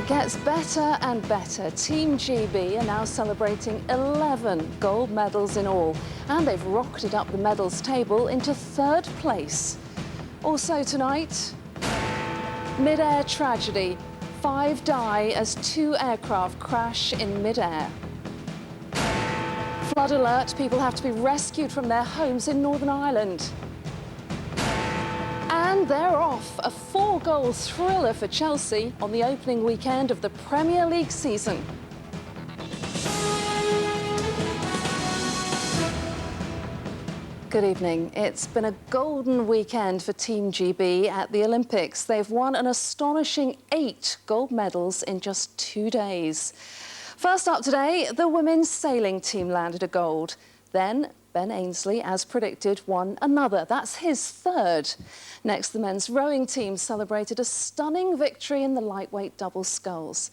It gets better and better. Team GB are now celebrating 11 gold medals in all, and they've rocketed up the medals table into third place. Also tonight, mid-air tragedy. 5 die as 2 aircraft crash in mid-air. Flood alert, people have to be rescued from their homes in Northern Ireland. And they're off, a 4-goal thriller for Chelsea on the opening weekend of the Premier League season. Good evening. It's been a golden weekend for Team GB at the Olympics. They've won an astonishing 8 gold medals in just 2 days. First up today, the women's sailing team landed a gold. Then Ben Ainsley, as predicted, won another. That's his 3rd. Next, the men's rowing team celebrated a stunning victory in the lightweight double sculls.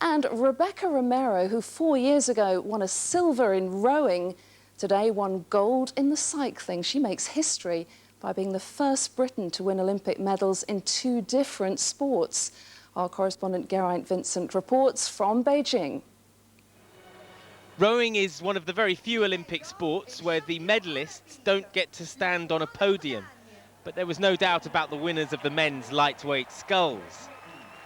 And Rebecca Romero, who 4 years ago won a silver in rowing, today won gold in the cycling. She makes history by being the first Briton to win Olympic medals in 2 different sports. Our correspondent Geraint Vincent reports from Beijing. Rowing is one of the very few Olympic sports where the medalists don't get to stand on a podium. But there was no doubt about the winners of the men's lightweight sculls.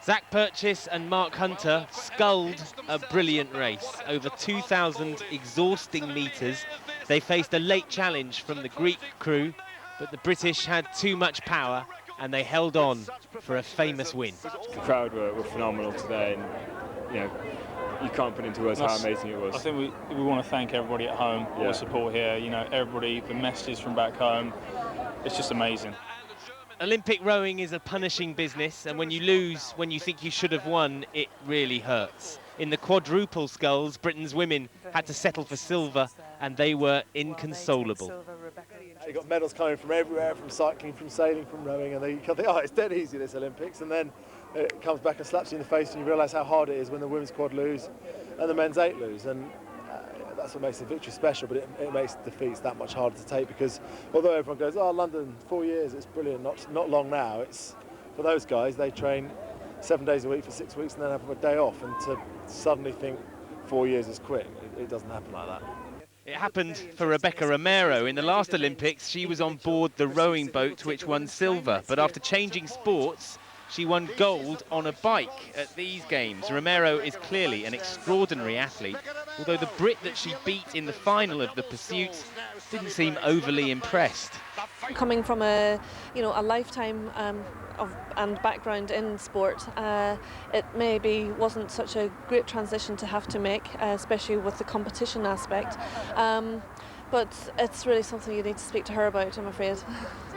Zach Purchase and Mark Hunter sculled a brilliant race. Over 2,000 exhausting metres. They faced a late challenge from the Greek crew, but the British had too much power and they held on for a famous win. The crowd were phenomenal today, and you can't put into words how amazing it was. I think we want to thank everybody at home, all the support here, everybody, the messages from back home. It's just amazing. Olympic rowing is a punishing business, and when you lose when you think you should have won, it really hurts. In the quadruple sculls, Britain's women had to settle for silver, and they were inconsolable. You've got medals coming from everywhere, from cycling, from sailing, from rowing, and you think, oh, it's dead easy, this Olympics, and then it comes back and slaps you in the face, and you realise how hard it is when the women's quad lose and the men's 8 lose. And that's what makes the victory special, but it makes defeats that much harder to take, because although everyone goes, oh, London, 4 years, it's brilliant, not long now, it's for those guys, they train 7 days a week for 6 weeks and then have a day off, and to suddenly think 4 years is quick, it doesn't happen like that. It happened for Rebecca Romero. In the last Olympics, she was on board the rowing boat which won silver, but after changing sports, she won gold on a bike at these games. Romero is clearly an extraordinary athlete, although the Brit that she beat in the final of the pursuit didn't seem overly impressed. Coming from a lifetime and background in sport, it maybe wasn't such a great transition to have to make, especially with the competition aspect. But it's really something you need to speak to her about, I'm afraid.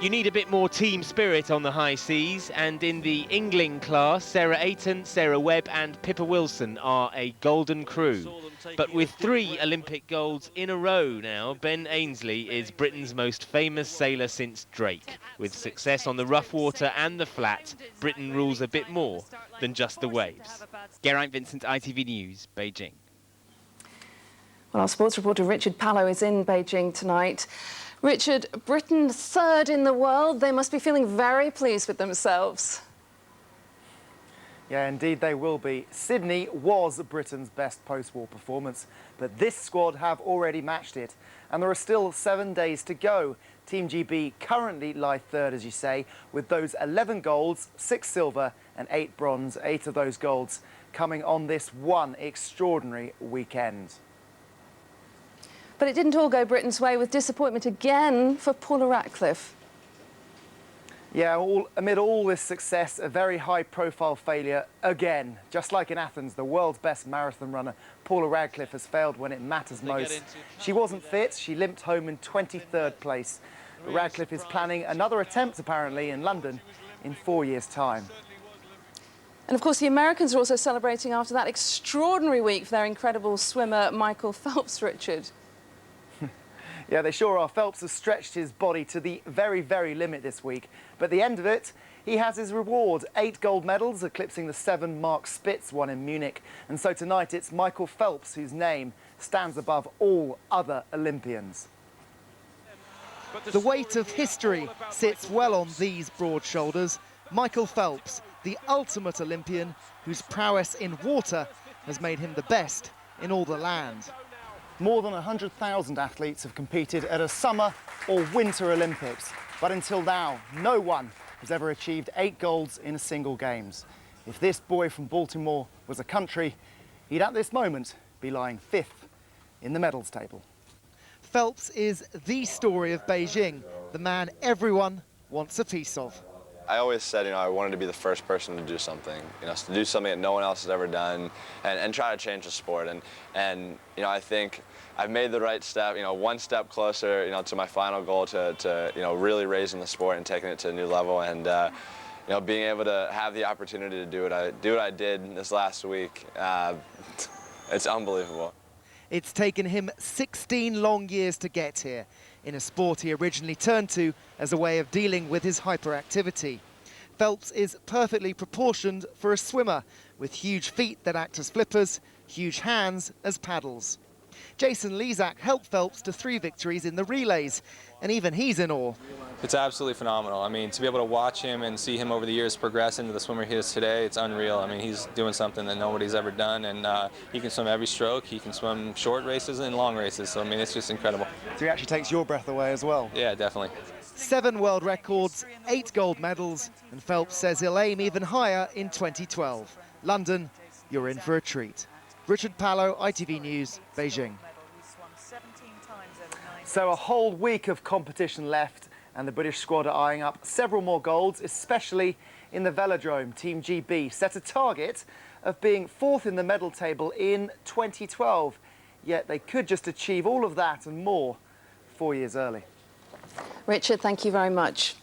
You need a bit more team spirit on the high seas, and in the England class, Sarah Ayton, Sarah Webb and Pippa Wilson are a golden crew. But with 3 Olympic golds in a row now, Ben Ainsley is Britain's most famous sailor since Drake. With success on the rough water and the flat, Britain rules a bit more than just the waves. Geraint Vincent, ITV News, Beijing. Well, our sports reporter Richard Pallow is in Beijing tonight. Richard, Britain 3rd in the world. They must be feeling very pleased with themselves. Yeah, indeed they will be. Sydney was Britain's best post-war performance, but this squad have already matched it. And there are still 7 days to go. Team GB currently lie 3rd, as you say, with those 11 golds, 6 silver and 8 bronze, 8 of those golds coming on this one extraordinary weekend. But it didn't all go Britain's way, with disappointment again for Paula Radcliffe. Yeah, amid all this success, a very high-profile failure again. Just like in Athens, the world's best marathon runner, Paula Radcliffe, has failed when it matters most. She wasn't fit, she limped home in 23rd place. But Radcliffe is planning another attempt, apparently, in London in 4 years' time. And of course, the Americans are also celebrating after that extraordinary week for their incredible swimmer, Michael Phelps, Richard. Yeah, they sure are. Phelps has stretched his body to the very, very limit this week. But at the end of it, he has his reward. 8 gold medals, eclipsing the 7 Mark Spitz won in Munich. And so tonight, it's Michael Phelps whose name stands above all other Olympians. The weight of history sits well on these broad shoulders. Michael Phelps, the ultimate Olympian whose prowess in water has made him the best in all the land. More than 100,000 athletes have competed at a summer or winter Olympics, but until now, no one has ever achieved 8 golds in a single Games. If this boy from Baltimore was a country, he'd at this moment be lying 5th in the medals table. Phelps is the story of Beijing, the man everyone wants a piece of. I always said, I wanted to be the first person to do something, to do something that no one else has ever done, and try to change the sport. And I think I've made the right step, one step closer, to my final goal to really raising the sport and taking it to a new level. And being able to have the opportunity to do what I did this last week, it's unbelievable. It's taken him 16 long years to get here, in a sport he originally turned to as a way of dealing with his hyperactivity. Phelps is perfectly proportioned for a swimmer, with huge feet that act as flippers, huge hands as paddles. Jason Lezak helped Phelps to 3 victories in the relays, and even he's in awe. It's absolutely phenomenal. To be able to watch him and see him over the years progress into the swimmer he is today, it's unreal. He's doing something that nobody's ever done, and he can swim every stroke. He can swim short races and long races, so it's just incredible. So he actually takes your breath away as well? Yeah, definitely. 7 world records, 8 gold medals, and Phelps says he'll aim even higher in 2012. London, you're in for a treat. Richard Pallo, ITV News, Beijing. So a whole week of competition left, and the British squad are eyeing up several more golds, especially in the velodrome. Team GB set a target of being 4th in the medal table in 2012, yet they could just achieve all of that and more 4 years early. Richard, thank you very much.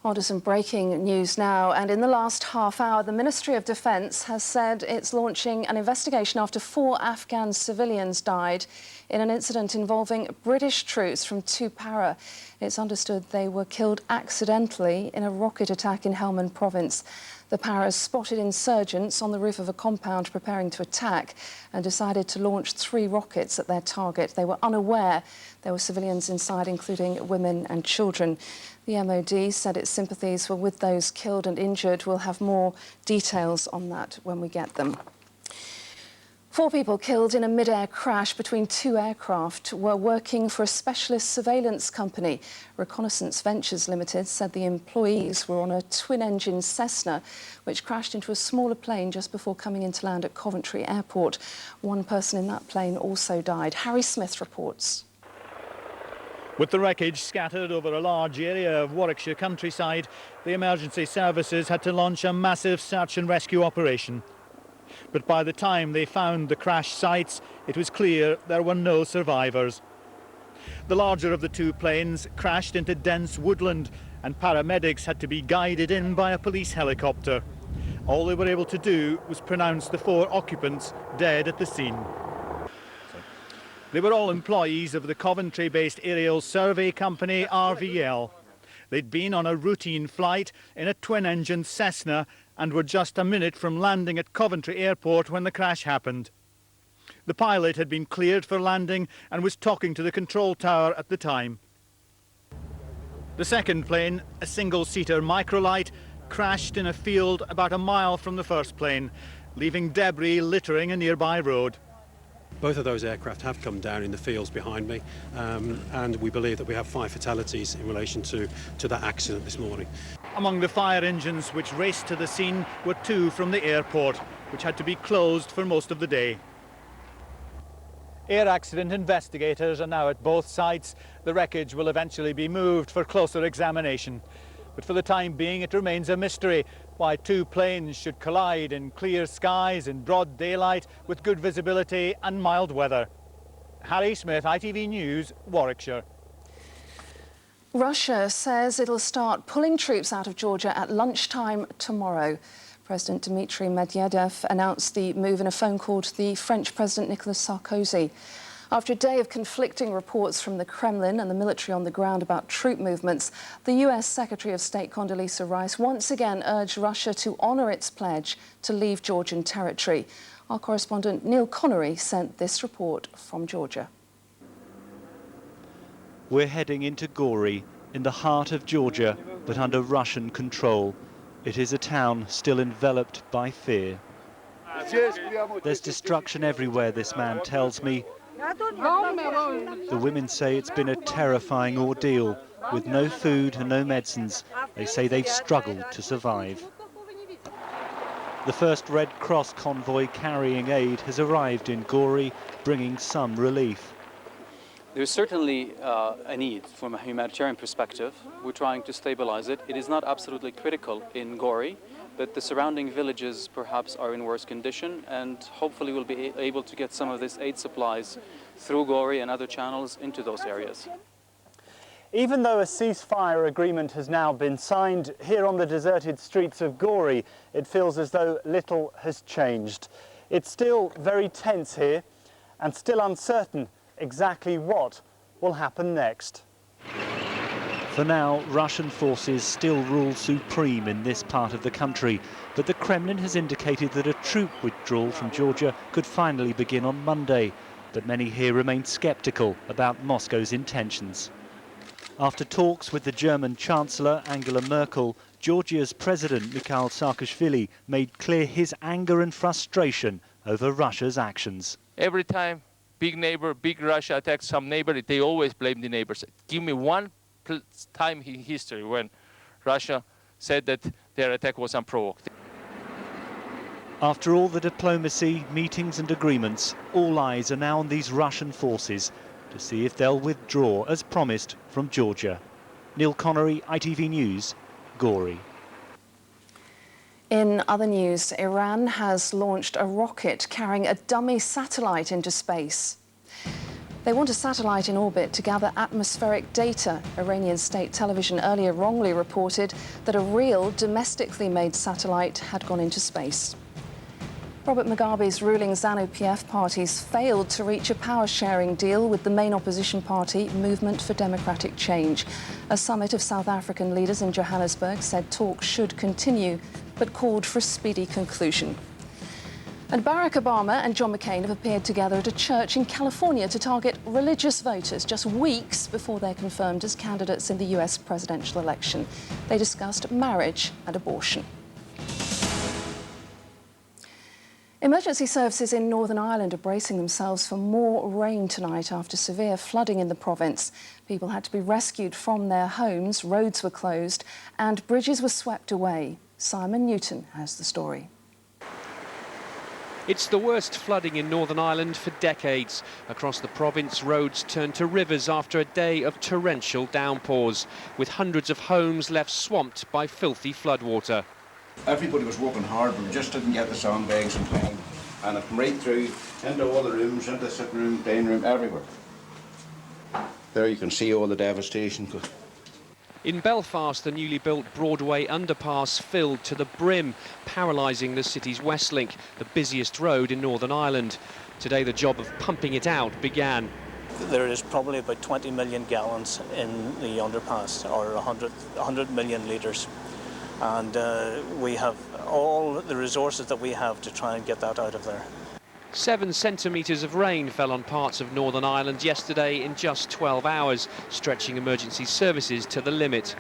On to some breaking news now, and in the last half hour, the Ministry of Defence has said it's launching an investigation after 4 Afghan civilians died in an incident involving British troops from 2 para. It's understood they were killed accidentally in a rocket attack in Helmand province. The paras spotted insurgents on the roof of a compound preparing to attack and decided to launch 3 rockets at their target. They were unaware there were civilians inside, including women and children. The MOD said its sympathies were with those killed and injured. We'll have more details on that when we get them. 4 people killed in a mid-air crash between 2 aircraft were working for a specialist surveillance company. Reconnaissance Ventures Ltd said the employees were on a twin-engine Cessna, which crashed into a smaller plane just before coming into land at Coventry Airport. 1 person in that plane also died. Harry Smith reports. With the wreckage scattered over a large area of Warwickshire countryside, the emergency services had to launch a massive search and rescue operation. But by the time they found the crash sites, it was clear there were no survivors. The larger of the 2 planes crashed into dense woodland, and paramedics had to be guided in by a police helicopter. All they were able to do was pronounce the 4 occupants dead at the scene. They were all employees of the Coventry-based aerial survey company RVL. They'd been on a routine flight in a twin-engine Cessna and were just a minute from landing at Coventry Airport when the crash happened. The pilot had been cleared for landing and was talking to the control tower at the time. The second plane, a single-seater microlight, crashed in a field about a mile from the first plane, leaving debris littering a nearby road. Both of those aircraft have come down in the fields behind me, and we believe that we have 5 fatalities in relation to that accident this morning. Among the fire engines which raced to the scene were 2 from the airport, which had to be closed for most of the day. Air accident investigators are now at both sites. The wreckage will eventually be moved for closer examination. But for the time being, it remains a mystery why 2 planes should collide in clear skies in broad daylight with good visibility and mild weather. Harry Smith, ITV News, Warwickshire. Russia says it'll start pulling troops out of Georgia at lunchtime tomorrow. President Dmitry Medvedev announced the move in a phone call to the French President Nicolas Sarkozy. After a day of conflicting reports from the Kremlin and the military on the ground about troop movements, the US Secretary of State Condoleezza Rice once again urged Russia to honour its pledge to leave Georgian territory. Our correspondent Neil Connery sent this report from Georgia. We're heading into Gori, in the heart of Georgia, but under Russian control. It is a town still enveloped by fear. There's destruction everywhere, this man tells me. The women say it's been a terrifying ordeal. With no food and no medicines, they say they've struggled to survive. The first Red Cross convoy carrying aid has arrived in Gori, bringing some relief. There's certainly a need from a humanitarian perspective. We're trying to stabilize it. It is not absolutely critical in Gori, but the surrounding villages perhaps are in worse condition, and hopefully we'll be able to get some of this aid supplies through Gori and other channels into those areas. Even though a ceasefire agreement has now been signed here on the deserted streets of Gori, it feels as though little has changed. It's still very tense here and still uncertain exactly what will happen next. For now, Russian forces still rule supreme in this part of the country, but the Kremlin has indicated that a troop withdrawal from Georgia could finally begin on Monday. But many here remain sceptical about Moscow's intentions. After talks with the German Chancellor Angela Merkel, Georgia's President Mikhail Saakashvili made clear his anger and frustration over Russia's actions. Every time big neighbor, big Russia attacks some neighbor, they always blame the neighbors. Give me one time in history when Russia said that their attack was unprovoked. After all the diplomacy, meetings and agreements, all eyes are now on these Russian forces to see if they'll withdraw, as promised, from Georgia. Neil Connery, ITV News, Gori. In other news, Iran has launched a rocket carrying a dummy satellite into space. They want a satellite in orbit to gather atmospheric data. Iranian state television earlier wrongly reported that a real domestically made satellite had gone into space. Robert Mugabe's ruling ZANU-PF parties failed to reach a power-sharing deal with the main opposition party, Movement for Democratic Change. A summit of South African leaders in Johannesburg said talks should continue, but called for a speedy conclusion. And Barack Obama and John McCain have appeared together at a church in California to target religious voters just weeks before they're confirmed as candidates in the US presidential election. They discussed marriage and abortion. Emergency services in Northern Ireland are bracing themselves for more rain tonight after severe flooding in the province. People had to be rescued from their homes, roads were closed and bridges were swept away. Simon Newton has the story. It's the worst flooding in Northern Ireland for decades. Across the province, roads turned to rivers after a day of torrential downpours, with hundreds of homes left swamped by filthy floodwater. Everybody was working hard, but we just didn't get the sandbags in time. And it came right through into all the rooms, into the sitting room, dining room, everywhere. There you can see all the devastation. In Belfast, the newly built Broadway underpass filled to the brim, paralysing the city's West Link, the busiest road in Northern Ireland. Today, the job of pumping it out began. There is probably about 20 million gallons in the underpass, or 100 million litres. And we have all the resources that we have to try and get that out of there. 7 centimetres of rain fell on parts of Northern Ireland yesterday in just 12 hours, stretching emergency services to the limit.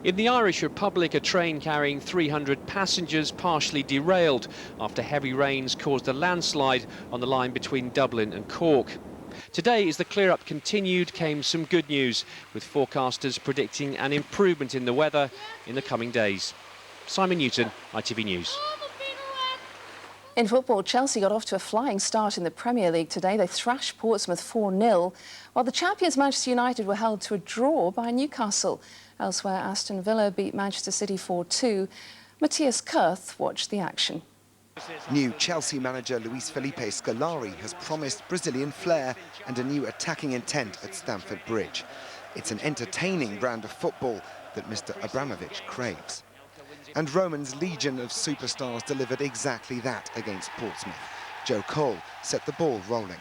In the Irish Republic, a train carrying 300 passengers partially derailed after heavy rains caused a landslide on the line between Dublin and Cork. Today, as the clear-up continued, came some good news, with forecasters predicting an improvement in the weather in the coming days. Simon Newton, ITV News. In football, Chelsea got off to a flying start in the Premier League today. They thrashed Portsmouth 4-0, while the champions Manchester United were held to a draw by Newcastle. Elsewhere, Aston Villa beat Manchester City 4-2. Matthias Kurth watched the action. New Chelsea manager Luis Felipe Scolari has promised Brazilian flair and a new attacking intent at Stamford Bridge. It's an entertaining brand of football that Mr. Abramovich craves. And Roman's legion of superstars delivered exactly that against Portsmouth. Joe Cole set the ball rolling.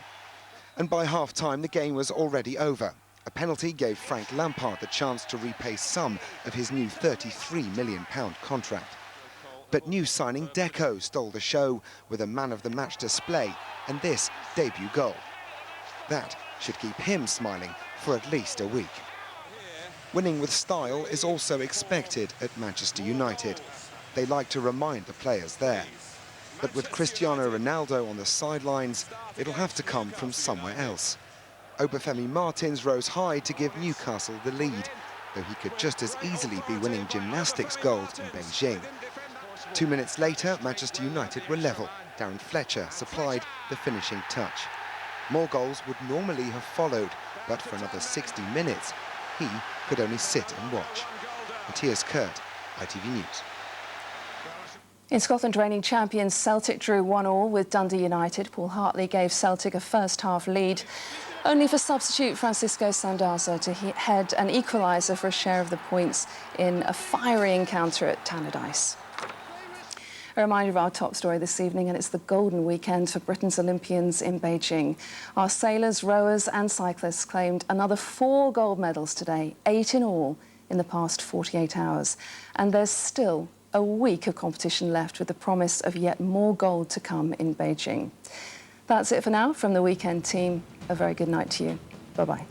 And by half-time, the game was already over. A penalty gave Frank Lampard the chance to repay some of his new £33 million contract. But new signing Deco stole the show with a man-of-the-match display and this debut goal. That should keep him smiling for at least a week. Winning with style is also expected at Manchester United. they like to remind the players there. But with Cristiano Ronaldo on the sidelines, it'll have to come from somewhere else. Obafemi Martins rose high to give Newcastle the lead, though he could just as easily be winning gymnastics gold in Beijing. 2 minutes later, Manchester United were level. Darren Fletcher supplied the finishing touch. More goals would normally have followed, but for another 60 minutes, he could only sit and watch. Matthias Kurt, ITV News. In Scotland, reigning champions Celtic drew 1-1 with Dundee United. Paul Hartley gave Celtic a first-half lead, only for substitute Francisco Sandaza to head an equaliser for a share of the points in a fiery encounter at Tannadice. A reminder of our top story this evening, and it's the golden weekend for Britain's Olympians in Beijing. Our sailors, rowers and cyclists claimed another 4 gold medals today, 8 in all in the past 48 hours. And there's still a week of competition left with the promise of yet more gold to come in Beijing. That's it for now from the Weekend team. A very good night to you. Bye-bye.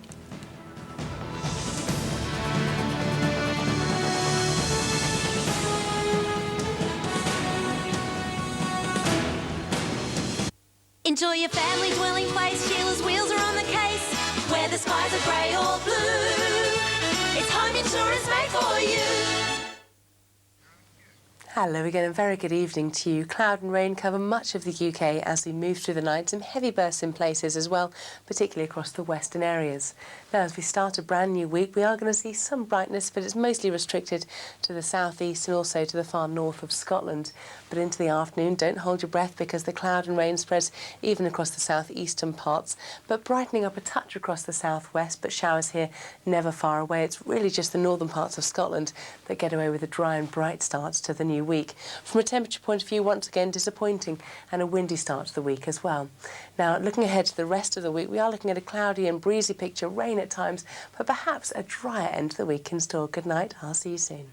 Enjoy your family dwelling place. Sheila's wheels are on the case. Where the skies are grey or blue, it's home insurance made for you. Hello again and very good evening to you. Cloud and rain cover much of the UK as we move through the night. Some heavy bursts in places as well, particularly across the western areas. Now, as we start a brand new week, we are going to see some brightness, but it's mostly restricted to the southeast and also to the far north of Scotland. But into the afternoon, don't hold your breath because the cloud and rain spreads even across the southeastern parts, but brightening up a touch across the southwest, but showers here never far away. It's really just the northern parts of Scotland that get away with a dry and bright start to the new week. From a temperature point of view, once again disappointing, and a windy start to the week as well. Now, looking ahead to the rest of the week, we are looking at a cloudy and breezy picture, rain at times, but perhaps a drier end to the week in store. Good night, I'll see you soon.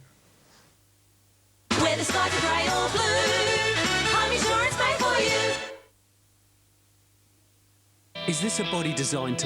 Where the skies are grey or blue, home insurance made for you. Is this a body designed to